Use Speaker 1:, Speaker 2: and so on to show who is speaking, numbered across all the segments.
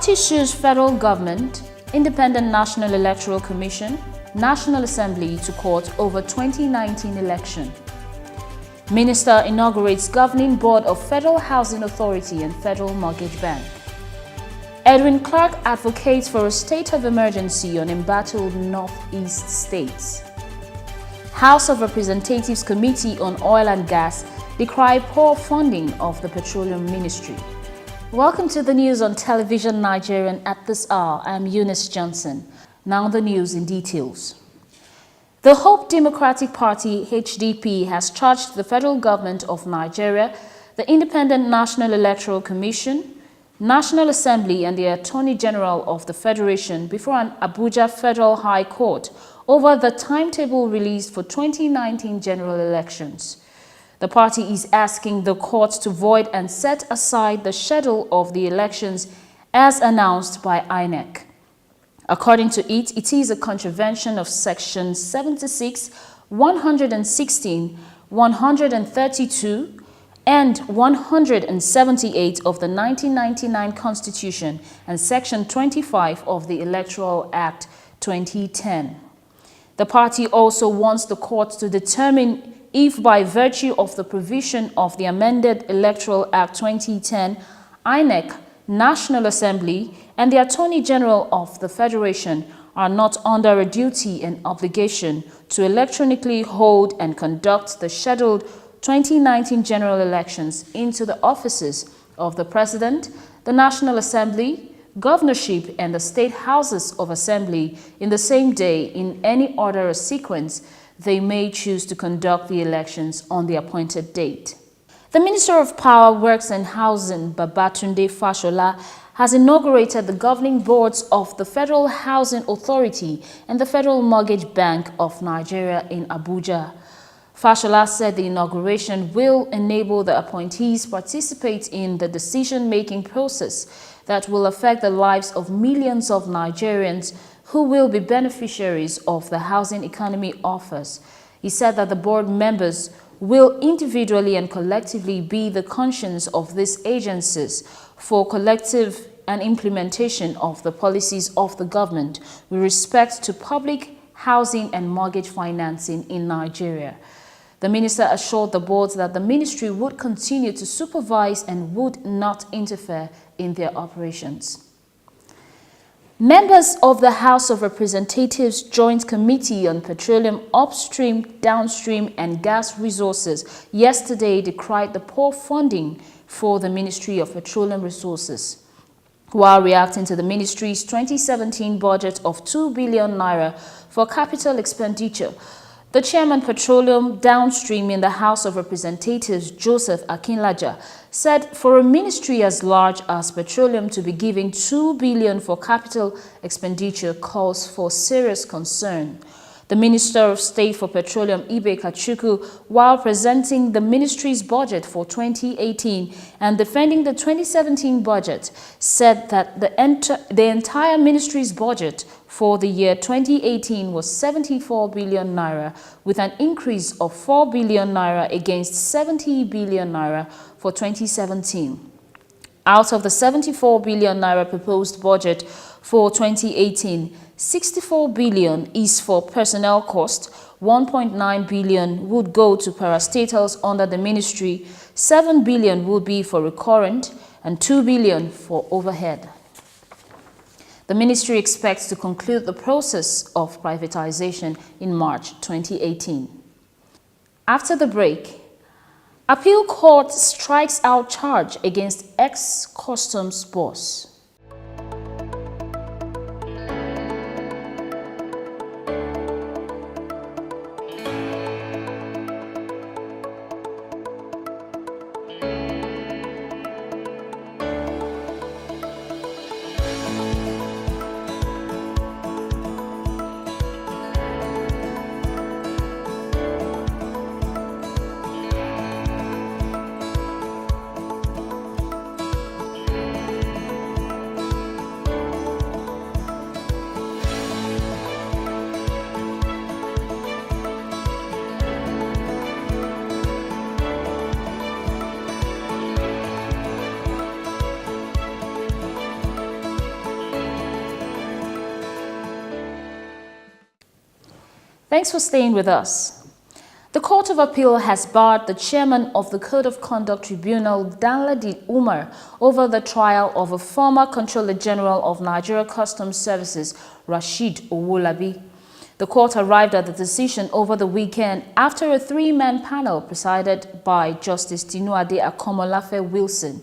Speaker 1: Party sues federal government, Independent National Electoral Commission, National Assembly to court over 2019 election. Minister inaugurates Governing Board of Federal Housing Authority and Federal Mortgage Bank. Edwin Clark advocates for a state of emergency on embattled northeast states. House of Representatives Committee on Oil and Gas decry poor funding of the Petroleum Ministry. Welcome to the news on television Nigerian at this hour. I am Eunice Johnson. Now the news in details. The Hope Democratic Party, HDP, has charged the federal government of Nigeria, the Independent National Electoral Commission, National Assembly and the Attorney General of the Federation before an Abuja Federal High Court over the timetable released for 2019 general elections. The party is asking the court to void and set aside the schedule of the elections as announced by INEC. According to it, it is a contravention of Section 76, 116, 132, and 178 of the 1999 Constitution and Section 25 of the Electoral Act 2010. The party also wants the court to determine if by virtue of the provision of the amended Electoral Act 2010, INEC, National Assembly, and the Attorney General of the Federation are not under a duty and obligation to electronically hold and conduct the scheduled 2019 general elections into the offices of the President, the National Assembly, Governorship, and the State Houses of Assembly in the same day in any order or sequence they may choose to conduct the elections on the appointed date. The Minister of Power, Works and Housing, Babatunde Fashola, has inaugurated the governing boards of the Federal Housing Authority and the Federal Mortgage Bank of Nigeria in Abuja. Fashola said the inauguration will enable the appointees participate in the decision-making process that will affect the lives of millions of Nigerians who will be beneficiaries of the housing economy offers. He said that the board members will individually and collectively be the conscience of these agencies for collective and implementation of the policies of the government with respect to public housing and mortgage financing in Nigeria. The minister assured the boards that the ministry would continue to supervise and would not interfere in their operations. Members of the House of Representatives Joint Committee on Petroleum Upstream, Downstream and Gas Resources yesterday decried the poor funding for the Ministry of Petroleum Resources. While reacting to the ministry's 2017 budget of 2 billion naira for capital expenditure, the chairman Petroleum Downstream in the House of Representatives, Joseph Akinlaja, said for a ministry as large as petroleum to be giving 2 billion for capital expenditure calls for serious concern. The Minister of State for Petroleum, Ibe Kachuku, while presenting the ministry's budget for 2018 and defending the 2017 budget, said that the entire ministry's budget for the year 2018 was 74 billion naira, with an increase of 4 billion naira against 70 billion naira for 2017. Out of the 74 billion naira proposed budget for 2018, 64 billion is for personnel cost, 1.9 billion would go to parastatals under the ministry, 7 billion would be for recurrent, and 2 billion for overhead. The ministry expects to conclude the process of privatization in March 2018. After the break, Appeal Court strikes out charge against ex-customs boss. Thanks for staying with us. The Court of Appeal has barred the chairman of the Code of Conduct Tribunal, Danladi Umar, over the trial of a former Controller General of Nigeria Customs Services, Rashid Owolabi. The court arrived at the decision over the weekend after a three-man panel presided by Justice Tinuade Akomolafe Wilson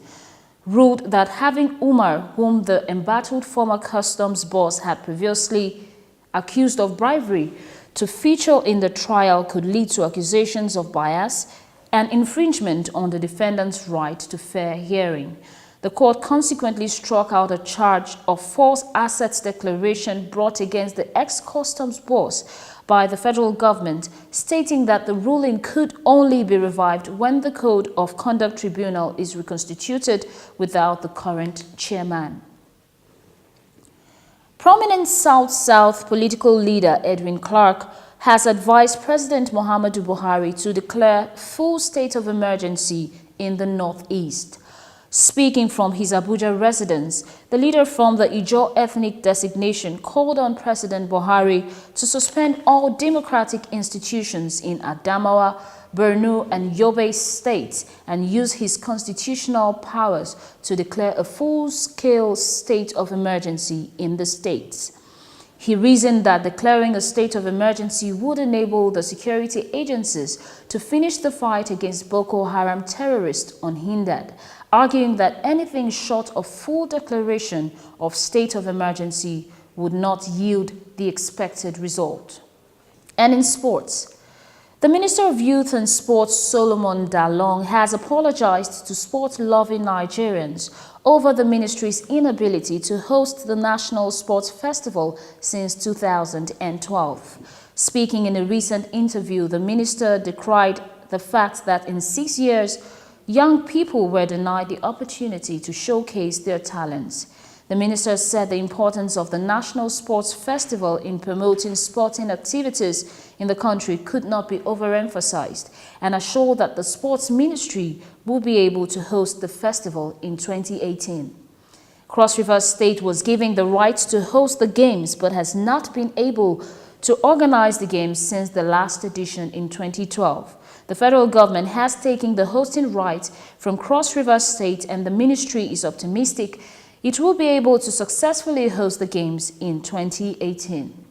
Speaker 1: ruled that having Umar, whom the embattled former customs boss had previously accused of bribery, to feature in the trial could lead to accusations of bias and infringement on the defendant's right to fair hearing. The court consequently struck out a charge of false assets declaration brought against the ex-customs boss by the federal government, stating that the ruling could only be revived when the Code of Conduct Tribunal is reconstituted without the current chairman. Prominent South-South political leader Edwin Clark has advised President Muhammadu Buhari to declare full state of emergency in the Northeast. Speaking from his Abuja residence, the leader from the Ijaw ethnic designation called on President Buhari to suspend all democratic institutions in Adamawa, Borno and Yobe states and use his constitutional powers to declare a full-scale state of emergency in the states. He reasoned that declaring a state of emergency would enable the security agencies to finish the fight against Boko Haram terrorists unhindered, arguing that anything short of full declaration of state of emergency would not yield the expected result. And in sports, the Minister of Youth and Sports, Solomon Dalong, has apologized to sport-loving Nigerians over the ministry's inability to host the National Sports Festival since 2012. Speaking in a recent interview, the minister decried the fact that in 6 years, young people were denied the opportunity to showcase their talents. The minister said the importance of the National Sports Festival in promoting sporting activities in the country could not be overemphasized and assured that the sports ministry will be able to host the festival in 2018. Cross River State was given the right to host the games but has not been able to organize the games since the last edition in 2012. The federal government has taken the hosting rights from Cross River State and the ministry is optimistic it will be able to successfully host the games in 2018.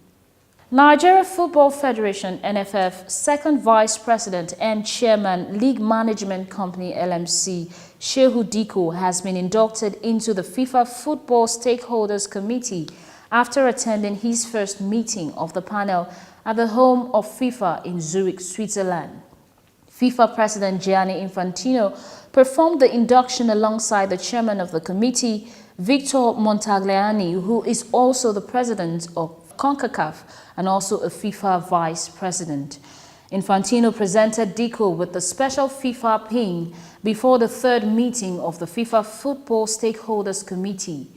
Speaker 1: Nigeria Football Federation (NFF) second Vice President and Chairman League Management Company (LMC) Shehu Diko has been inducted into the FIFA Football Stakeholders Committee after attending his first meeting of the panel at the home of FIFA in Zurich, Switzerland. FIFA President Gianni Infantino performed the induction alongside the chairman of the committee, Victor Montagliani, who is also the president of CONCACAF and also a FIFA vice president. Infantino presented Diko with the special FIFA pin before the third meeting of the FIFA Football Stakeholders Committee.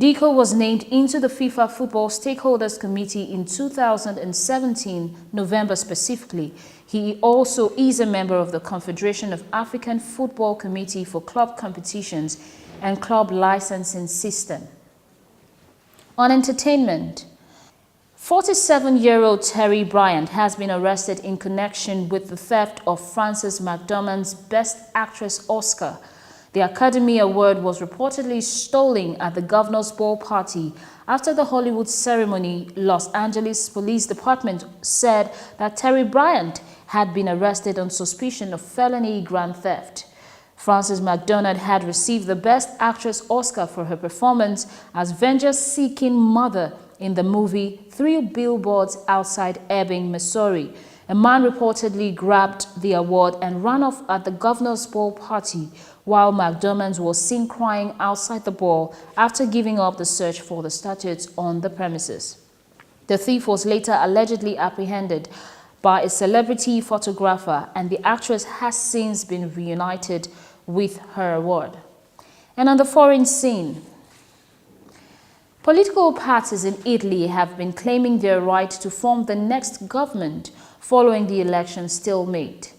Speaker 1: Diko was named into the FIFA Football Stakeholders Committee in 2017, November specifically. He also is a member of the Confederation of African Football Committee for Club Competitions and Club Licensing System. On entertainment, 47-year-old Terry Bryant has been arrested in connection with the theft of Frances McDormand's Best Actress Oscar. The Academy Award was reportedly stolen at the Governor's Ball party. After the Hollywood ceremony, Los Angeles Police Department said that Terry Bryant had been arrested on suspicion of felony grand theft. Frances McDormand had received the Best Actress Oscar for her performance as vengeance-seeking mother in the movie 3 Billboards Outside Ebbing, Missouri. A man reportedly grabbed the award and ran off at the Governor's Ball party, while McDormand was seen crying outside the ball after giving up the search for the statues on the premises. The thief was later allegedly apprehended by a celebrity photographer, and the actress has since been reunited with her award. And on the foreign scene, political parties in Italy have been claiming their right to form the next government following the election stalemate.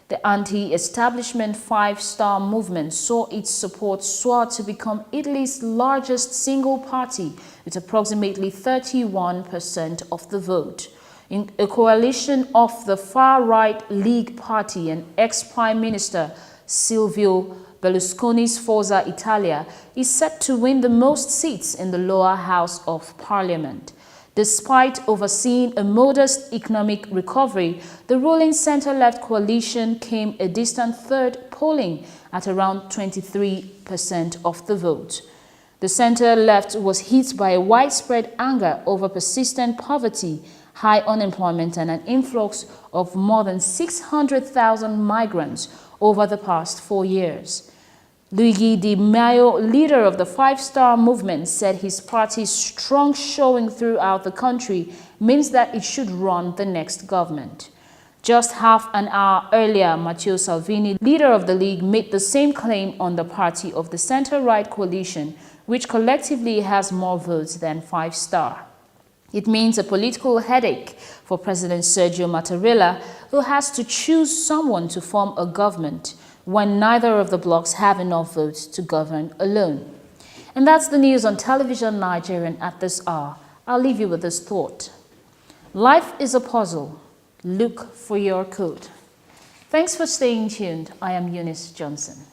Speaker 1: The anti-establishment Five-Star Movement saw its support soar to become Italy's largest single party with approximately 31% of the vote. In a coalition of the far-right League Party and ex-Prime Minister Silvio Berlusconi's Forza Italia is set to win the most seats in the lower house of parliament. Despite overseeing a modest economic recovery, the ruling centre-left coalition came a distant third, polling at around 23% of the vote. The centre-left was hit by a widespread anger over persistent poverty, high unemployment and an influx of more than 600,000 migrants over the past 4 years. Luigi Di Maio, leader of the Five Star Movement, said his party's strong showing throughout the country means that it should run the next government. Just half an hour earlier, Matteo Salvini, leader of the League, made the same claim on the party of the centre-right coalition, which collectively has more votes than Five Star. It means a political headache for President Sergio Mattarella, who has to choose someone to form a government when neither of the blocs have enough votes to govern alone. And that's the news on Television Nigerian at this hour. I'll leave you with this thought. Life is a puzzle. Look for your code. Thanks for staying tuned. I am Eunice Johnson.